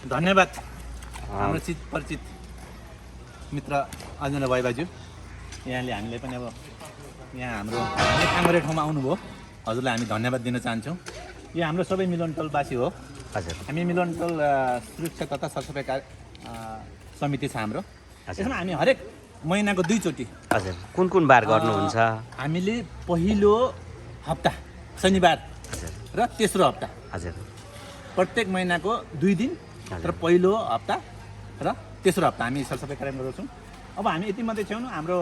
धन्यवाद हाम्रो चित परिचित मित्र अञ्जना भाइ बाज्यू, यहाँले हामीलाई पनि अब यहाँ हाम्रो काङ्ग्रे ठाउँमा आउनुभयो, हजुरलाई हामी धन्यवाद दिन चाहन्छौँ। यो हाम्रो सबै मिलनटोलवासी हो। हजुर, हामी मिलनटोल सुरक्षा तथा सरसफाइ समिति छ हाम्रो। यसमा हामी हरेक महिनाको 2 चोटि। हजुर, कुन बार गर्नुहुन्छ? हामीले पहिलो हप्ता शनिबार र तेस्रो हप्ता, हजुर, प्रत्येक महिनाको 2 दिन र पहिलो हप्ता र तेस्रो हप्ता हामी सरसफाइ कार्यक्रम गर्छौँ। अब हामी यति मात्रै छैनौँ, हाम्रो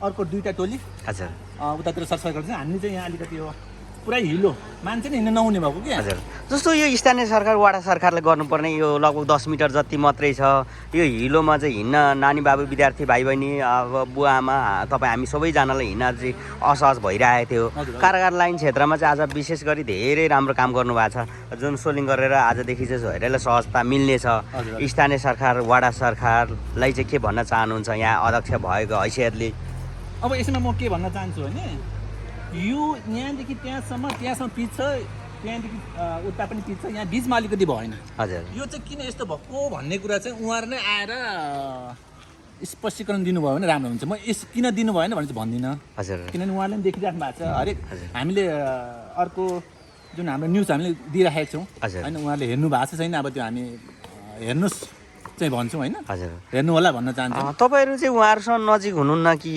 अर्को 2टा टोली हजुर उतातिर सरसफाइ गर्छौँ। हामीले चाहिँ यहाँ अलिकति यो पुरै हिलो मान्छे नै हिँड्न नहुने भएको कि। हजुर, जस्तो यो स्थानीय सरकार वडा सरकारले गर्नुपर्ने यो लगभग 10 मिटर जति मात्रै छ, यो हिलोमा चाहिँ हिँड्न नानी बाबु विद्यार्थी भाइ बहिनी अब बुवा आमा तपाईँ हामी सबैजनालाई हिँड्न चाहिँ असहज भइरहेको थियो। कारागार लाइन क्षेत्रमा चाहिँ आज विशेष गरी धेरै राम्रो काम गर्नुभएको छ, जुन सोलिङ गरेर आजदेखि चाहिँ धेरैलाई सहजता मिल्नेछ। स्थानीय सरकार वडा सरकारलाई चाहिँ के भन्न चाहनुहुन्छ यहाँ अध्यक्ष भएको हैसियतले? अब यसमा म के भन्न चाहन्छु भने यो यहाँदेखि त्यहाँसम्म पिच छ, त्यहाँदेखि उता पनि पिच छ, यहाँ बिचमा अलिकति भएन। हजुर, यो चाहिँ किन यस्तो भएको भन्ने कुरा चाहिँ उहाँहरू नै आएर स्पष्टीकरण दिनुभयो भने राम्रो हुन्छ। म किन दिनु भएन भने चाहिँ भन्दिनँ। हजुर, किनभने उहाँले पनि देखिराख्नु भएको छ। हरेक हामीले अर्को जुन हाम्रो न्युज हामीले दिइराखेका छौँ होइन, उहाँले हेर्नु भएको छ छैन, अब त्यो हामी हेर्नुहोस् चाहिँ भन्छौँ होइन। हजुर, हेर्नु होला भन्न चाहन्छु। तपाईँहरू चाहिँ उहाँहरूसँग नजिक हुनुहुन्न कि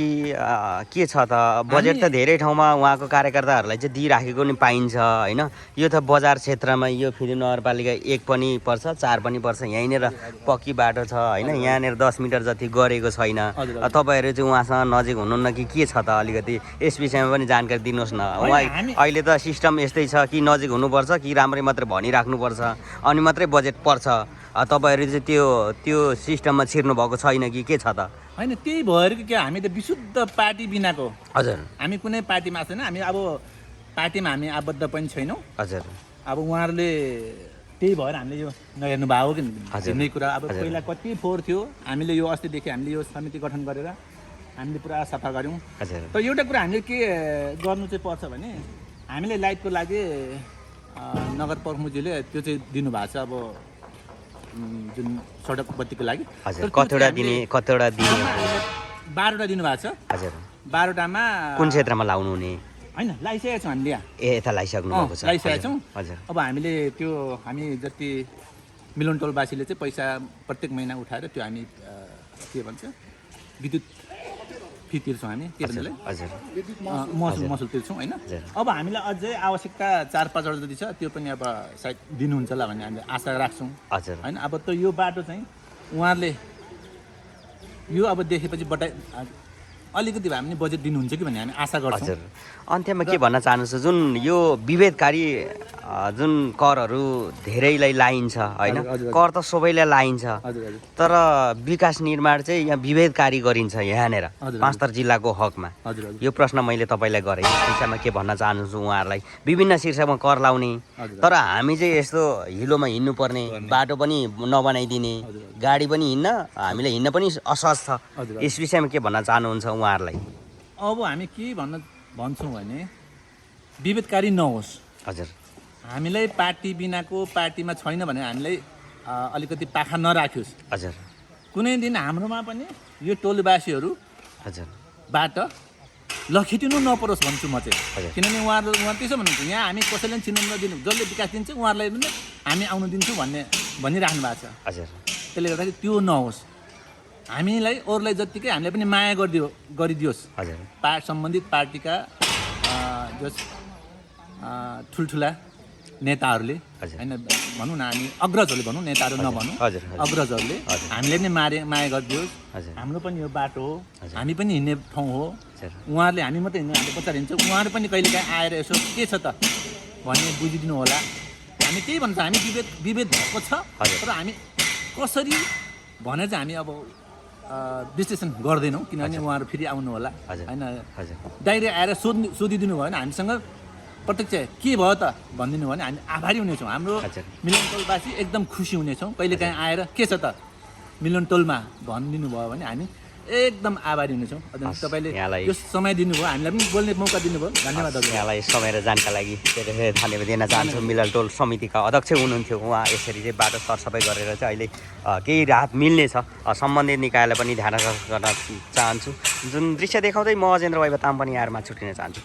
के छ त? बजेट त धेरै ठाउँमा उहाँको कार्यकर्ताहरूलाई चाहिँ दिइराखेको नि पाइन्छ होइन। यो त बजार क्षेत्रमा यो फेरि नगरपालिका 1 पनि पर्छ, 4 पनि पर्छ, यहीँनिर पक्की बाटो छ होइन, यहाँनिर 10 मिटर जति गरेको छैन। तपाईँहरू चाहिँ उहाँसँग नजिक हुनुहुन्न कि के छ त? अलिकति यस विषयमा पनि जानकारी दिनुहोस् न। उहाँ अहिले त सिस्टम यस्तै छ कि नजिक हुनुपर्छ कि राम्रै मात्रै भनिराख्नुपर्छ अनि मात्रै बजेट पर्छ। तपाईँहरू चाहिँ त्यो सिस्टममा छिर्नु भएको छैन कि के छ त? होइन, त्यही भएर कि क्या, हामी त विशुद्ध पार्टी बिनाको। हजुर, हामी कुनै पार्टीमा छैन, हामी अब पार्टीमा हामी आबद्ध पनि छैनौँ। हजुर, अब उहाँहरूले त्यही भएर हामीले यो नहेर्नु भएको कि भन्ने कुरा। अब पहिला कति फोहोर थियो, हामीले यो अस्तिदेखि हामीले यो समिति गठन गरेर हामीले पुरा सफा गऱ्यौँ। हजुर, तर एउटा कुरा हामीले के गर्नु चाहिँ पर्छ भने हामीले लाइटको लागि नगर प्रमुखज्यूले त्यो चाहिँ दिनुभएको छ। अब जुन सडक बत्तीको लागि कतिवटा दिने 12वटा दिनुभएको छ। हजुर, 12वटामा कुन क्षेत्रमा लाउनु हुने? होइन, लगाइसकेका छौँ हामीले यहाँ। यता लगाइसक्नु भएको छ? लगाइसकेका छौँ। हजुर, अब हामीले त्यो हामी जति मिलनटोलवासीले चाहिँ पैसा प्रत्येक महिना उठाएर त्यो हामी के भन्छ विद्युत फी तिर्छौँ हामी, के भन्नाले हजुर महसुल तिर्छौँ होइन। अब हामीलाई अझै आवश्यकता 4-5 वटा जति छ, त्यो पनि अब सायद दिनुहुन्छ होला भन्ने हामीले आशा राख्छौँ। हजुर, होइन, अब त यो बाटो चाहिँ उहाँहरूले यो अब देखेपछि अलिकति भए पनि बजेट दिनुहुन्छ कि भन्ने हामी आशा गर्छौँ। हजुर, अन्त्यमा के भन्न चाहनुहुन्छ? जुन यो विभेदकारी जुन करहरू धेरैलाई लाइन्छ होइन, कर त सबैलाई लाइन्छ, तर विकास निर्माण चाहिँ यहाँ विभेदकारी गरिन्छ यहाँनिर पाँचथर जिल्लाको हकमा। यो प्रश्न मैले तपाईँलाई गरेँ, विषयमा के भन्न चाहन्छु उहाँहरूलाई? विभिन्न शीर्षकमा कर लाउने, तर हामी चाहिँ यस्तो हिलोमा हिँड्नुपर्ने, बाटो पनि नबनाइदिने, गाडी पनि हामीले हिँड्न पनि असहज छ। यस विषयमा के भन्न चाहनुहुन्छ उहाँहरूलाई? अब हामी के भन्छौँ भने विभेदकारी नहोस्। हजुर, हामीलाई पार्टी बिनाको, पार्टीमा छैन भने हामीलाई अलिकति पाखा नराखियोस्। हजुर, कुनै दिन हाम्रोमा पनि यो टोलवासीहरू बाट लखेटिनु नपरोस् भन्छु म चाहिँ। किनभने उहाँ त्यसो भन्नुहुन्छ, यहाँ हामी कसैलाई चिन्नु नदिनु, जसले विकास दिन्छ उहाँहरूलाई पनि हामी आउनु दिन्छौँ भनिराख्नु भएको छ। हजुर, त्यसले गर्दाखेरि त्यो नहोस्। हामीलाई अरूलाई जत्तिकै हामीले पनि माया गरिदियोस्। हजुर, सम्बन्धित पार्टीका जस ठुल्ठुला नेताहरूले होइन, भनौँ न हामी अग्रजहरूले भनौँ, नेताहरू नभनौँ, अग्रजहरूले हामीले पनि माया गरिदियोस्। हाम्रो पनि यो बाटो हो, हामी पनि हिँड्ने ठाउँ हो। उहाँहरूले हामी मात्रै हिँड्नु, हामीले पछाडि हिँड्छौँ, उहाँहरू पनि कहिलेकाहीँ आएर यसो के छ त भन्ने बुझिदिनु होला। हामी त्यही भन्छ, हामी विभेद भएको छ, तर हामी कसरी भनेर चाहिँ हामी अब विश्लेषण गर्दैनौँ। किनभने उहाँहरू फेरि आउनु होला होइन, डाइरेक्ट आएर सोधिदिनु भयो भने हामीसँग प्रत्यक्ष के भयो त भनिदिनु भयो भने हामी आभारी हुनेछौँ। हाम्रो मिलनटोलवासी एकदम खुसी हुनेछौँ। कहिलेकाहीँ आएर के छ त मिलनटोलमा भनिदिनु भयो भने हामी एकदम आभारी हुनेछौँ। तपाईँले यहाँलाई यो समय दिनुभयो, हामीलाई पनि बोल्ने मौका दिनुभयो, धन्यवाद दाजु। यहाँलाई समय र जानका लागि धेरै धेरै धन्यवाद दिन चाहन्छु। मिलनटोल समितिका अध्यक्ष हुनुहुन्थ्यो, उहाँ यसरी चाहिँ बाटो सरसफाइ गरेर चाहिँ अहिले केही राहत मिल्नेछ। सम्बन्धित निकायलाई पनि ध्यान आकर्षण गर्न चाहन्छु। जुन दृश्य देखाउँदै म अजेन्द्र वैभव ताम पनि यहाँहरूमा छुट्टिन चाहन्छु।